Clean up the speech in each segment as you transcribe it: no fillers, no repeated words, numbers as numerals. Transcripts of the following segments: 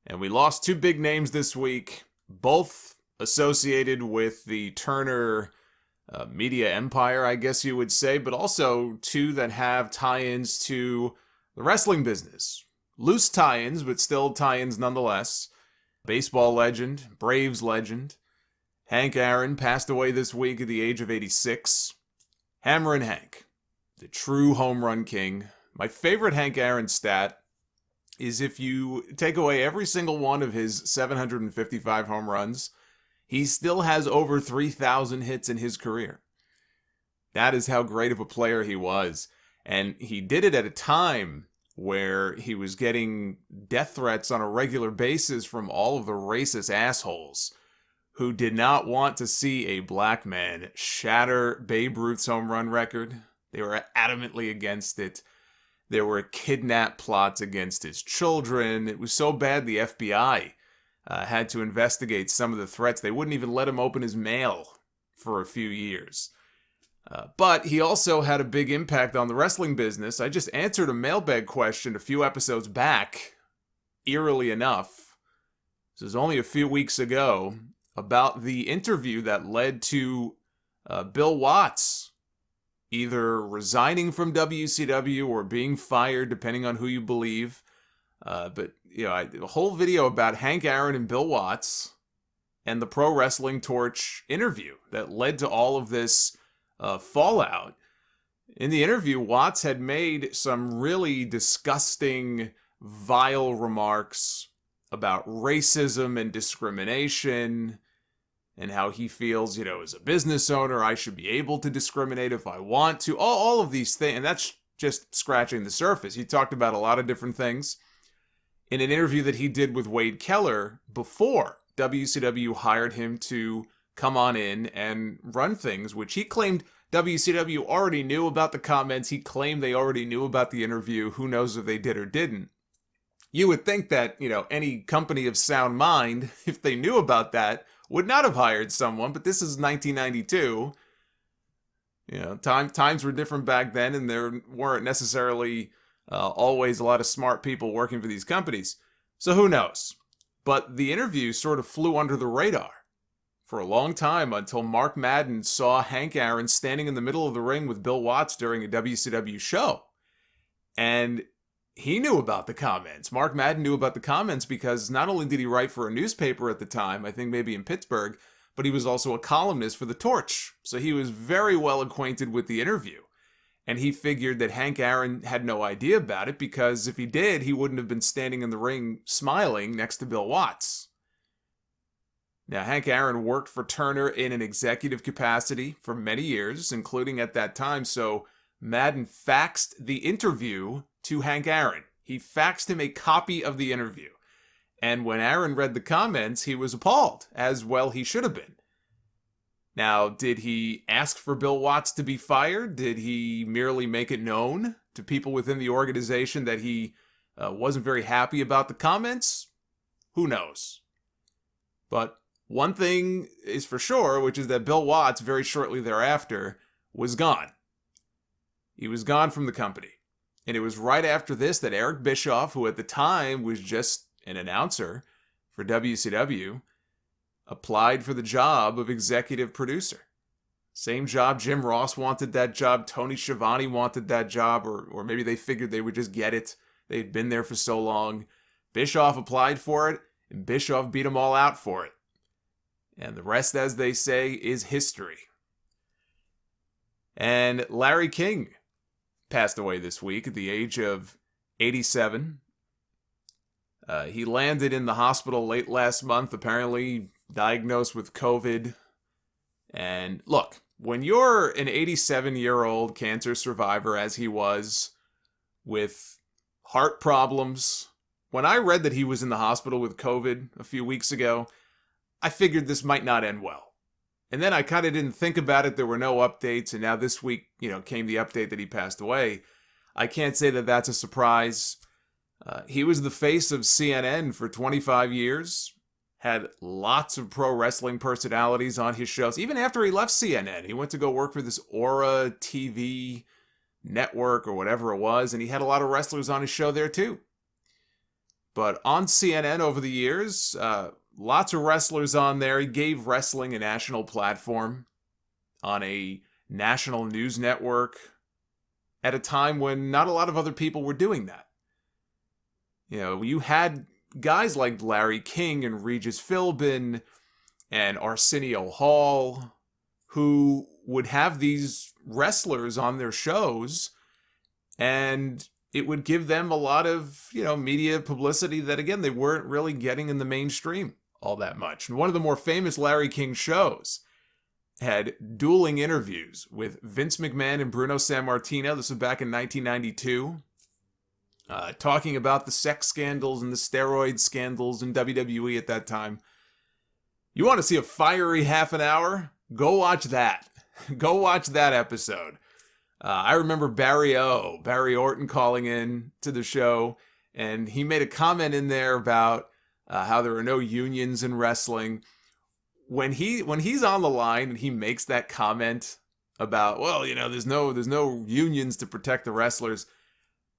And we lost two big names this week, both associated with the Turner media empire, I guess you would say, but also two that have tie-ins to the wrestling business. Loose tie-ins, but still tie-ins nonetheless. Baseball legend, Braves legend. Hank Aaron passed away this week at the age of 86. Hammerin Hank, the true home run king. My favorite Hank Aaron stat is if you take away every single one of his 755 home runs, he still has over 3,000 hits in his career. That is how great of a player he was. And he did it at a time where he was getting death threats on a regular basis from all of the racist assholes who did not want to see a black man shatter Babe Ruth's home run record. They were adamantly against it. There were kidnap plots against his children. It was so bad the FBI had to investigate some of the threats. They wouldn't even let him open his mail for a few years. But he also had a big impact on the wrestling business. I just answered a mailbag question a few episodes back, eerily enough. This was only a few weeks ago, about the interview that led to Bill Watts either resigning from WCW or being fired, depending on who you believe. But, a whole video about Hank Aaron and Bill Watts and the Pro Wrestling Torch interview that led to all of this fallout. In the interview, Watts had made some really disgusting, vile remarks about racism and discrimination and how he feels, as a business owner, I should be able to discriminate if I want to. All of these things, and that's just scratching the surface. He talked about a lot of different things in an interview that he did with Wade Keller before WCW hired him to come on in and run things, which he claimed WCW already knew about the comments. He claimed they already knew about the interview. Who knows if they did or didn't. You would think that, any company of sound mind, if they knew about that, would not have hired someone, but this is 1992. Times were different back then, and there weren't necessarily always a lot of smart people working for these companies. So who knows? But the interview sort of flew under the radar for a long time until Mark Madden saw Hank Aaron standing in the middle of the ring with Bill Watts during a WCW show. And he knew about the comments. Mark Madden knew about the comments because not only did he write for a newspaper at the time, I think maybe in Pittsburgh, but he was also a columnist for the Torch. So he was very well acquainted with the interview. And he figured that Hank Aaron had no idea about it because if he did, he wouldn't have been standing in the ring smiling next to Bill Watts. Now, Hank Aaron worked for Turner in an executive capacity for many years, including at that time, so Madden faxed the interview to Hank Aaron. He faxed him a copy of the interview. And when Aaron read the comments, he was appalled, as well he should have been. Now, did he ask for Bill Watts to be fired? Did he merely make it known to people within the organization that he wasn't very happy about the comments? Who knows? But one thing is for sure, which is that Bill Watts, very shortly thereafter, was gone. He was gone from the company. And it was right after this that Eric Bischoff, who at the time was just an announcer for WCW, applied for the job of executive producer. Same job. Jim Ross wanted that job. Tony Schiavone wanted that job, or maybe they figured they would just get it. They'd been there for so long. Bischoff applied for it, and Bischoff beat them all out for it. And the rest, as they say, is history. And Larry King passed away this week at the age of 87. He landed in the hospital late last month, apparently diagnosed with COVID. And look, when you're an 87-year-old cancer survivor, as he was, with heart problems, when I read that he was in the hospital with COVID a few weeks ago, I figured this might not end well. And then I kind of didn't think about it. There were no updates. And now this week, came the update that he passed away. I can't say that that's a surprise. He was the face of CNN for 25 years. Had lots of pro wrestling personalities on his shows. Even after he left CNN, he went to go work for this Aura TV network or whatever it was. And he had a lot of wrestlers on his show there too. But on CNN over the years, lots of wrestlers on there. He gave wrestling a national platform on a national news network at a time when not a lot of other people were doing that. You know, you had guys like Larry King and Regis Philbin and Arsenio Hall who would have these wrestlers on their shows, and it would give them a lot of, media publicity that, again, they weren't really getting in the mainstream all that much. And one of the more famous Larry King shows had dueling interviews with Vince McMahon and Bruno Sammartino. This was back in 1992. Talking about the sex scandals and the steroid scandals in WWE at that time. You want to see a fiery half an hour? Go watch that. Go watch that episode. I remember Barry Orton calling in to the show, and he made a comment in there about how there are no unions in wrestling. When he's on the line and he makes that comment about, well, there's no unions to protect the wrestlers,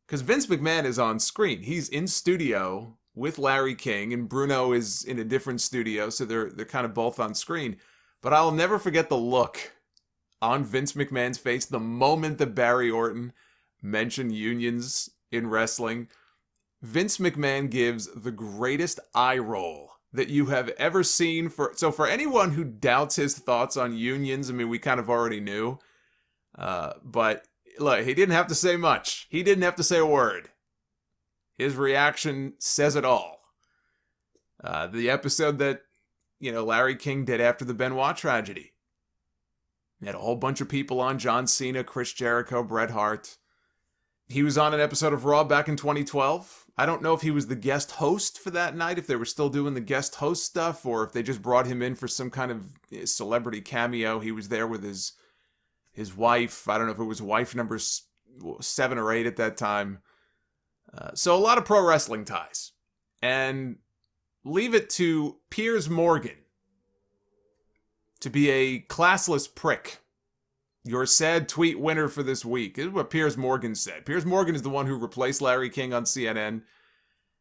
because Vince McMahon is on screen. He's in studio with Larry King, and Bruno is in a different studio, so they're kind of both on screen. But I'll never forget the look on Vince McMahon's face the moment that Barry Orton mentioned unions in wrestling. Vince McMahon gives the greatest eye roll that you have ever seen. For anyone who doubts his thoughts on unions, I mean, we kind of already knew. But look, he didn't have to say much. He didn't have to say a word. His reaction says it all. The episode that, Larry King did after the Benoit tragedy. He had a whole bunch of people on: John Cena, Chris Jericho, Bret Hart. He was on an episode of Raw back in 2012. I don't know if he was the guest host for that night, if they were still doing the guest host stuff, or if they just brought him in for some kind of celebrity cameo. He was there with his wife. I don't know if it was wife number 7 or 8 at that time. So a lot of pro wrestling ties. And leave it to Piers Morgan to be a classless prick. Your sad tweet winner for this week. This is what Piers Morgan said. Piers Morgan is the one who replaced Larry King on CNN.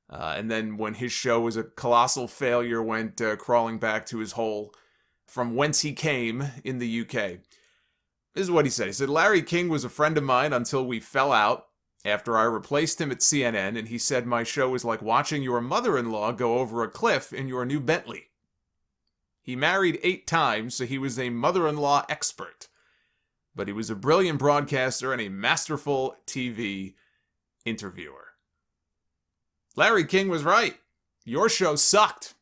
And then when his show was a colossal failure, went crawling back to his hole from whence he came in the UK. This is what he said. He said, Larry King was a friend of mine until we fell out after I replaced him at CNN, and he said my show was like watching your mother-in-law go over a cliff in your new Bentley. He married 8 times, so he was a mother-in-law expert. But he was a brilliant broadcaster and a masterful TV interviewer. Larry King was right. Your show sucked.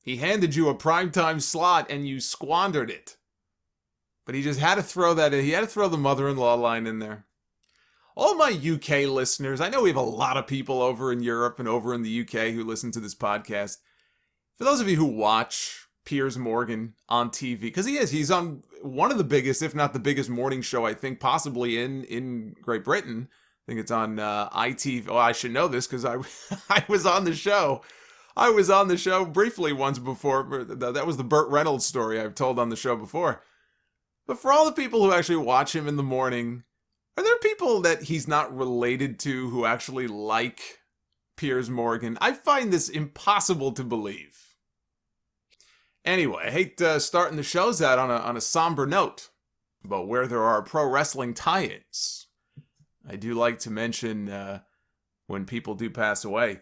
He handed you a primetime slot and you squandered it. But he just had to throw that in. He had to throw the mother-in-law line in there. All my UK listeners, I know we have a lot of people over in Europe and over in the UK who listen to this podcast. For those of you who watch Piers Morgan on TV, because he's on one of the biggest, if not the biggest morning show, I think, possibly in Great Britain. I think it's on ITV. Oh, I should know this because I was on the show. I was on the show briefly once before. That was the Burt Reynolds story I've told on the show before. But for all the people who actually watch him in the morning, are there people that he's not related to who actually like Piers Morgan? I find this impossible to believe. Anyway, I hate starting the shows out on a somber note, but where there are pro wrestling tie-ins, I do like to mention when people do pass away.